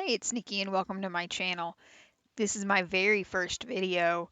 Hi, it's Nikki and welcome to my channel. This is my very first video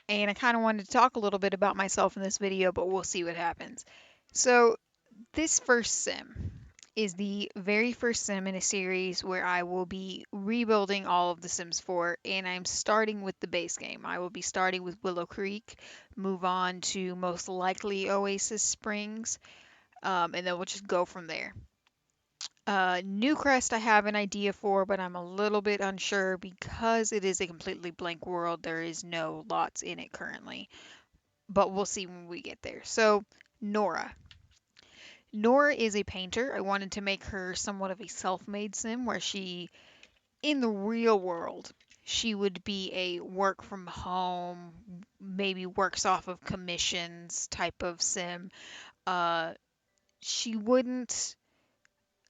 and I kind of wanted to talk a little bit about myself in this video, but we'll see what happens. So this first sim is the very first sim in a series where I will be rebuilding all of the Sims 4 and I'm starting with the base game. I will be starting with Willow Creek, move on to most likely Oasis Springs, and then we'll just go from there. Newcrest I have an idea for, but I'm a little bit unsure because it is a completely blank world. There is no lots in it currently, but we'll see when we get there. So, Norah. Norah is a painter. I wanted to make her somewhat of a self-made sim where she, in the real world, she would be a work from home, maybe works off of commissions type of sim. Uh, she wouldn't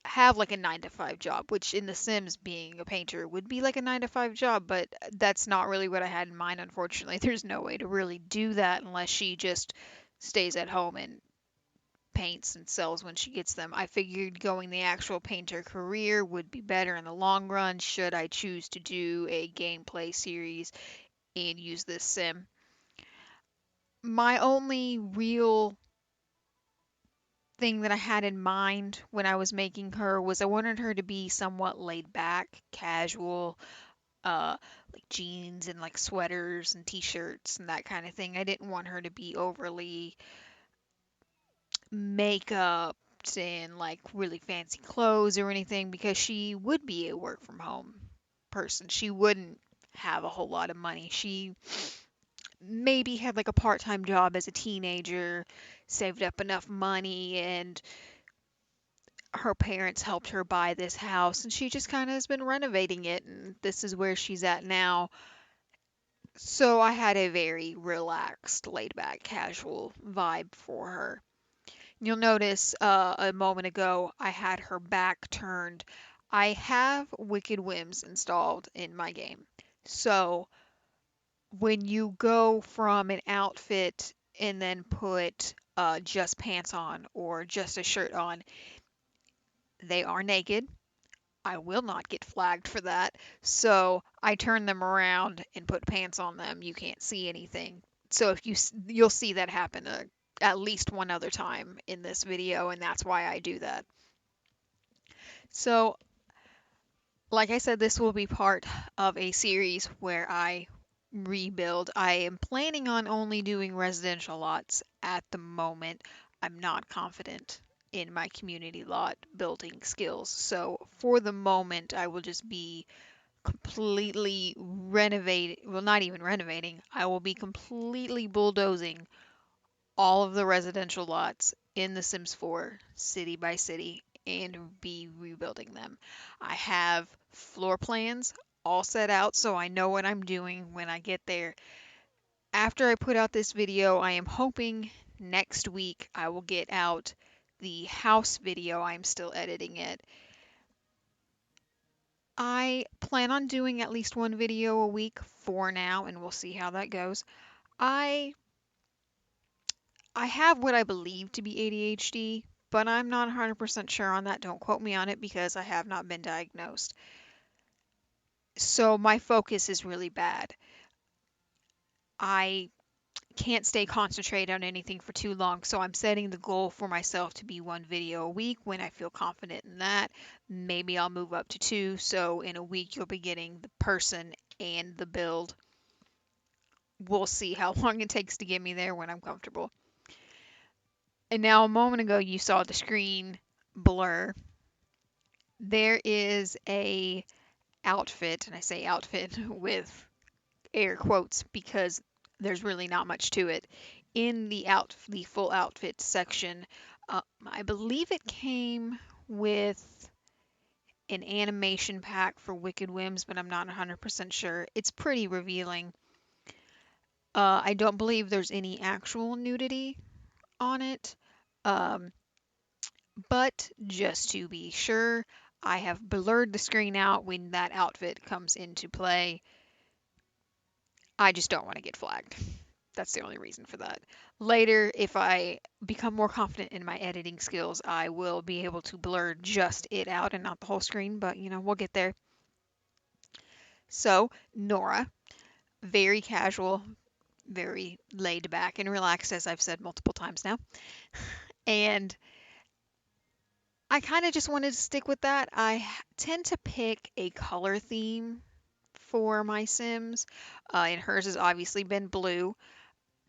have like a 9 to 5 job, which in The Sims being a painter would be like a 9 to 5 job, but that's not really what I had in mind, unfortunately. There's no way to really do that unless she just stays at home and paints and sells when she gets them. I figured going the actual painter career would be better in the long run should I choose to do a gameplay series and use this sim. My only real thing that I had in mind when I was making her was I wanted her to be somewhat laid back, casual, uh, like jeans and like sweaters and t-shirts and that kind of thing. I didn't want her to be overly makeup and like really fancy clothes or anything because she would be a work from home person. She wouldn't have a whole lot of money. She maybe had like a part-time job as a teenager, saved up enough money, and her parents helped her buy this house and she just kind of has been renovating it and this is where she's at now. So I had a very relaxed, laid back, casual vibe for her. You'll notice a moment ago I had her back turned. I have Wicked Whims installed in my game. So when you go from an outfit and then put just pants on or just a shirt on, they are naked. I will not get flagged for that. So I turn them around and put pants on them. You can't see anything. So if you'll see that happen at least one other time in this video, and that's why I do that. So, like I said, this will be part of a series where I rebuild. I am planning on only doing residential lots at the moment. I'm not confident in my community lot building skills. So for the moment, I will just be completely renovating, well, not even renovating, I will be completely bulldozing all of the residential lots in The Sims 4, city by city, and be rebuilding them. I have floor plans all set out so I know what I'm doing when I get there. After I put out this video, I am hoping next week I will get out the house video. I'm still editing it. I plan on doing at least one video a week for now, and we'll see how that goes. I I have what I believe to be ADHD, but I'm not 100% sure on that. Don't quote me on it because I have not been diagnosed. So my focus is really bad. I can't stay concentrated on anything for too long, so I'm setting the goal for myself to be one video a week. When I feel confident in that, maybe I'll move up to two. So in a week, you'll be getting the person and the build. We'll see how long it takes to get me there when I'm comfortable. And now a moment ago you saw the screen blur. There is a outfit, and I say outfit with air quotes because there's really not much to it. In the full outfit section, I believe it came with an animation pack for Wicked Whims, but I'm not 100% sure. It's pretty revealing. I don't believe there's any actual nudity on it. Um, but just to be sure, I have blurred the screen out when that outfit comes into play. I just don't want to get flagged. That's the only reason for that. Later, if I become more confident in my editing skills, I will be able to blur just it out and not the whole screen, but we'll get there. So, Nora, very casual, very laid back and relaxed, as I've said multiple times now. And I kind of just wanted to stick with that. Tend to pick a color theme for my Sims, and hers has obviously been blue.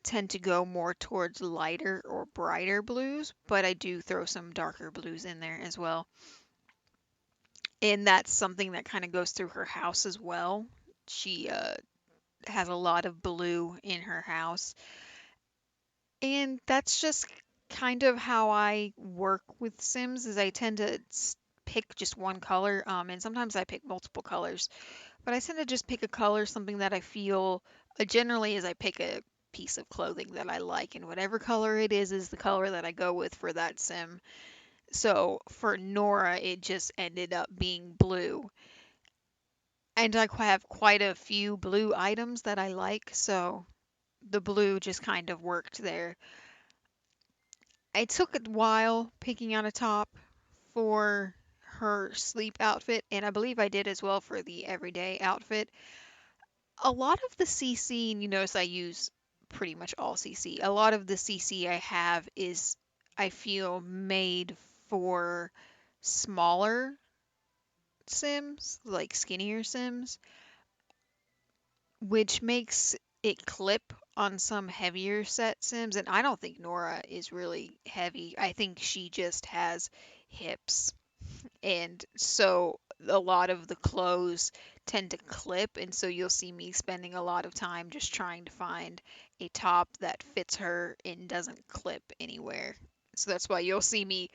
Tend to go more towards lighter or brighter blues, but I do throw some darker blues in there as well. And that's something that kind of goes through her house as well. She has a lot of blue in her house. And that's just kind of how I work with Sims is I tend to pick just one color, and sometimes I pick multiple colors. But I tend to just pick a color, something that I feel generally is I pick a piece of clothing that I like, and whatever color it is the color that I go with for that sim. So for Nora, it just ended up being blue. And I have quite a few blue items that I like, so the blue just kind of worked there. It took a while picking out a top for her sleep outfit, and I believe I did as well for the everyday outfit. A lot of the CC, and you notice I use pretty much all CC. A lot of the CC I have is, I feel, made for smaller Sims, like skinnier Sims, which makes it clip on some heavier set Sims. And I don't think Nora is really heavy. I think she just has hips. And so a lot of the clothes tend to clip, and so you'll see me spending a lot of time just trying to find a top that fits her and doesn't clip anywhere. So that's why you'll see me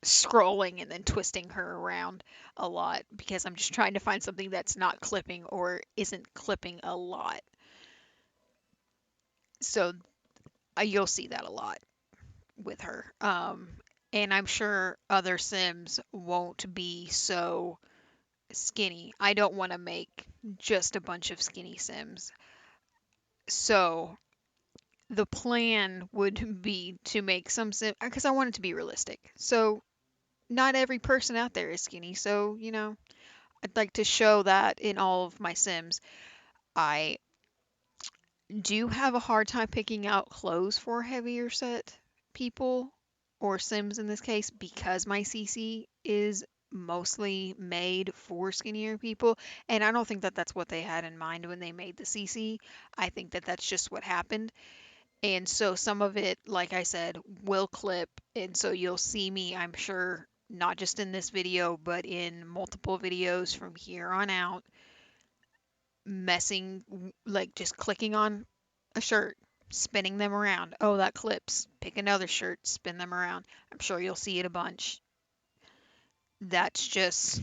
scrolling and then twisting her around a lot because I'm just trying to find something that's not clipping or isn't clipping a lot. So you'll see that a lot with her. And I'm sure other Sims won't be so skinny. I don't want to make just a bunch of skinny Sims. So the plan would be to make some Sim because I want it to be realistic. So not every person out there is skinny. So, I'd like to show that in all of my Sims. I do have a hard time picking out clothes for heavier set people or Sims in this case because my CC is mostly made for skinnier people. And I don't think that that's what they had in mind when they made the CC. I think that that's just what happened. And so some of it, like I said, will clip. And so you'll see me, I'm sure, not just in this video, but in multiple videos from here on out, messing, like just clicking on a shirt, spinning them around. Oh, that clips. Pick another shirt, spin them around. I'm sure you'll see it a bunch. That's just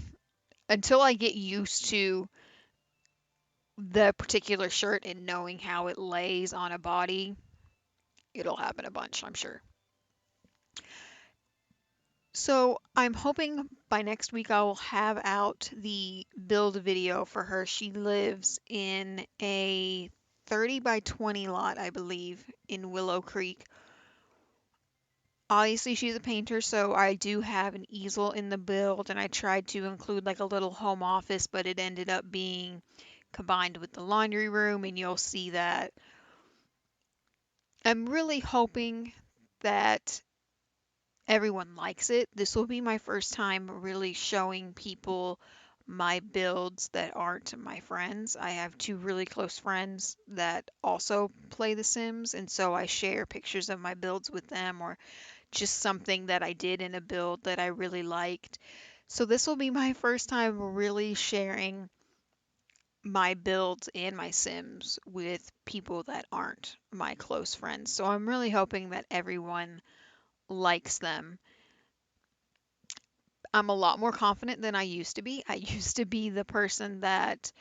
until I get used to the particular shirt and knowing how it lays on a body, it'll happen a bunch, I'm sure. So I'm hoping by next week I will have out the build video for her. She lives in a 30 by 20 lot, I believe, in Willow Creek. Obviously, she's a painter, so I do have an easel in the build, and I tried to include like a little home office, but it ended up being combined with the laundry room, and you'll see that. I'm really hoping that everyone likes it. This will be my first time really showing people my builds that aren't my friends. I have two really close friends that also play The Sims, and so I share pictures of my builds with them or just something that I did in a build that I really liked. So this will be my first time really sharing my builds and my Sims with people that aren't my close friends. So I'm really hoping that everyone likes them. I'm a lot more confident than I used to be. I used to be the person that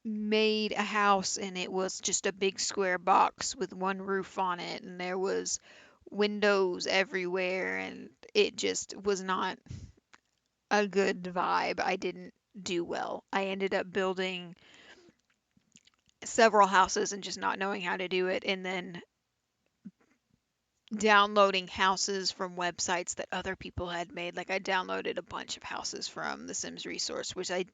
made a house and it was just a big square box with one roof on it and there was windows everywhere and it just was not a good vibe. I didn't do well. I ended up building several houses and just not knowing how to do it and then downloading houses from websites that other people had made. Like I downloaded a bunch of houses from the Sims resource, which I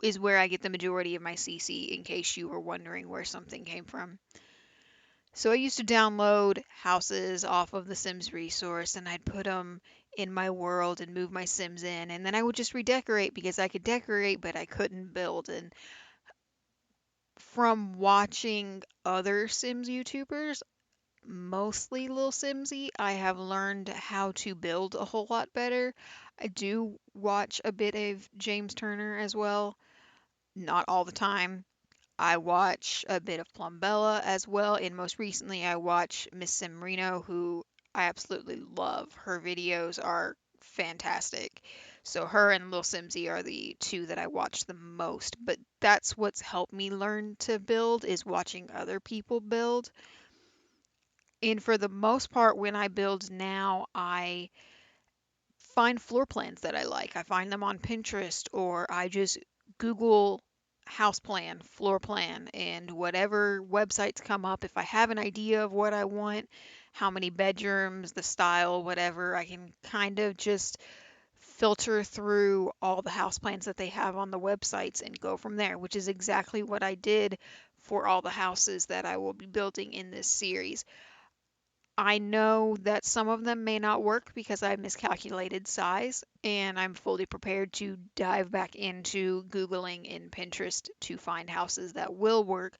is where I get the majority of my CC, in case you were wondering where something came from. So I used to download houses off of the Sims resource, and I'd put them in my world and move my Sims in, and then I would just redecorate because I could decorate, but I couldn't build. And from watching other Sims YouTubers, mostly Lil Simsy, I have learned how to build a whole lot better. I do watch a bit of James Turner as well, not all the time. I watch a bit of Plumbella as well, and most recently I watch Miss Simrino, who I absolutely love. Her videos are fantastic. So her and Lil Simsy are the two that I watch the most, but that's what's helped me learn to build, is watching other people build. And for the most part, when I build now, I find floor plans that I like. I find them on Pinterest, or I just Google house plan, floor plan, and whatever websites come up. If I have an idea of what I want, how many bedrooms, the style, whatever, I can kind of just filter through all the house plans that they have on the websites and go from there, which is exactly what I did for all the houses that I will be building in this series. I know that some of them may not work because I miscalculated size, and I'm fully prepared to dive back into Googling and Pinterest to find houses that will work.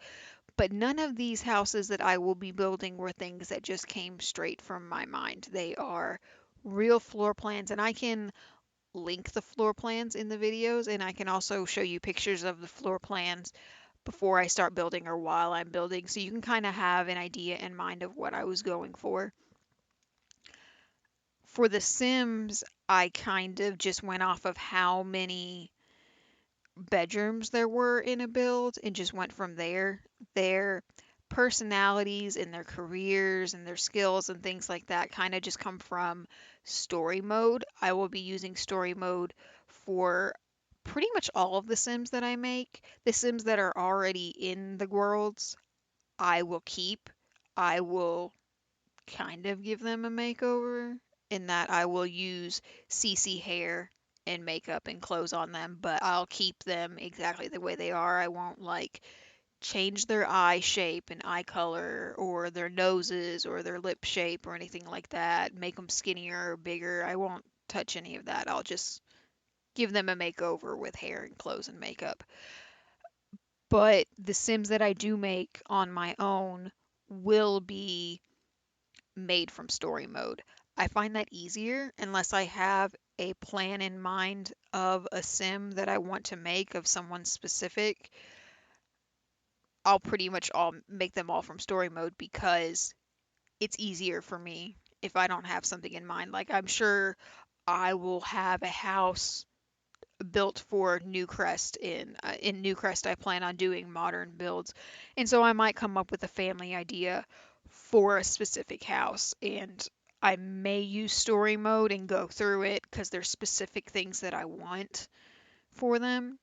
But none of these houses that I will be building were things that just came straight from my mind. They are real floor plans, and I can link the floor plans in the videos, and I can also show you pictures of the floor plans before I start building or while I'm building, so you can kind of have an idea in mind of what I was going for. For The Sims, I kind of just went off of how many bedrooms there were in a build and just went from there. Their personalities and their careers and their skills and things like that kind of just come from story mode. I will be using story mode for pretty much all of the Sims that I make. The Sims that are already in the worlds, I will keep. I will kind of give them a makeover, in that I will use CC hair and makeup and clothes on them, but I'll keep them exactly the way they are. I won't like change their eye shape and eye color or their noses or their lip shape or anything like that, make them skinnier or bigger. I won't touch any of that. I'll just give them a makeover with hair and clothes and makeup. But the Sims that I do make on my own will be made from story mode. I find that easier unless I have a plan in mind of a sim that I want to make of someone specific. I'll pretty much all make them all from story mode because it's easier for me if I don't have something in mind. Like, I'm sure I will have a house built for Newcrest. In Newcrest, I plan on doing modern builds, and so I might come up with a family idea for a specific house, and I may use story mode and go through it because there's specific things that I want for them.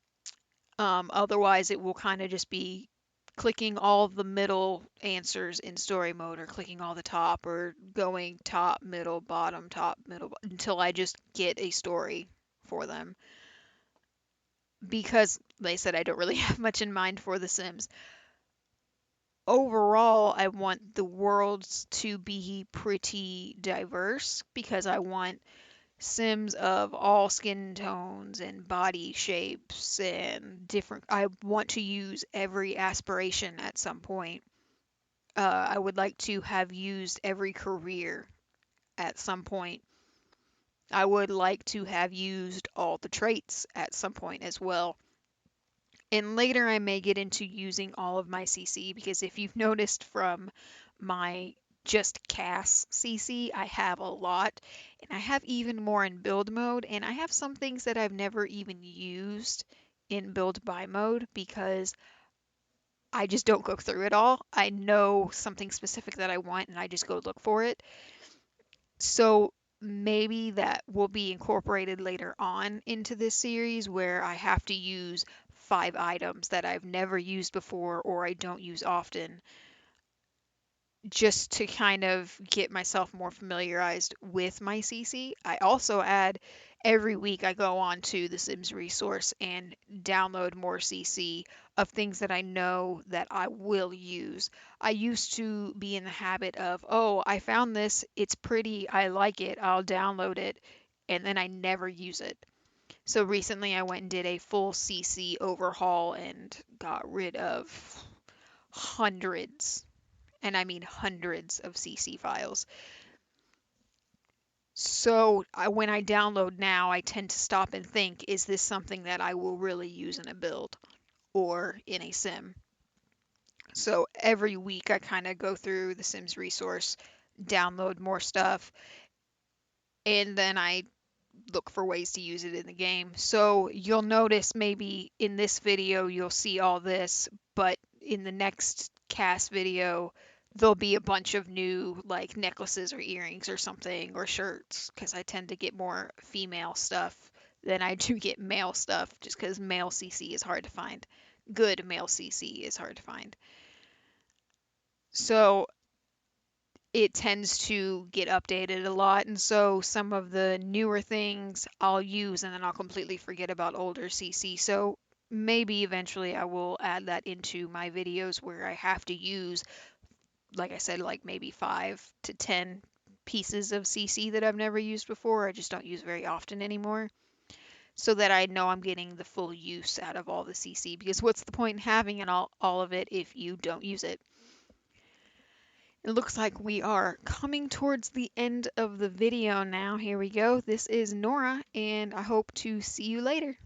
Otherwise, it will kind of just be clicking all the middle answers in story mode, or clicking all the top, or going top, middle, bottom, top, middle, until I just get a story for them, because like I said, I don't really have much in mind for The Sims. Overall, I want the worlds to be pretty diverse because I want Sims of all skin tones and body shapes and different. I want to use every aspiration at some point. I would like to have used every career at some point. I would like to have used all the traits at some point as well. And later I may get into using all of my CC, because if you've noticed from my just Cass CC, I have a lot, and I have even more in build mode, and I have some things that I've never even used in build by mode because I just don't go through it all. I know something specific that I want and I just go look for it. So maybe that will be incorporated later on into this series, where I have to use 5 items that I've never used before or I don't use often, just to kind of get myself more familiarized with my CC. I also add Every week I go on to the Sims resource and download more CC of things that I know that I will use. I used to be in the habit of, oh, I found this, it's pretty, I like it, I'll download it, and then I never use it. So recently I went and did a full CC overhaul and got rid of hundreds, and I mean hundreds of CC files. So when I download now, I tend to stop and think, is this something that I will really use in a build or in a sim? So every week I kind of go through the Sims resource, download more stuff, and then I look for ways to use it in the game. So you'll notice maybe in this video you'll see all this, but in the next cast video there'll be a bunch of new like necklaces or earrings or something or shirts because I tend to get more female stuff than I do get male stuff just because male CC is hard to find. Good male CC is hard to find. So it tends to get updated a lot, and so some of the newer things I'll use and then I'll completely forget about older CC. So maybe eventually I will add that into my videos where I have to use, like I said, like maybe 5 to 10 pieces of CC that I've never used before. I just don't use very often anymore. So that I know I'm getting the full use out of all the CC, because what's the point in having all of it if you don't use it? It looks like we are coming towards the end of the video now. Here we go. This is Nora, and I hope to see you later.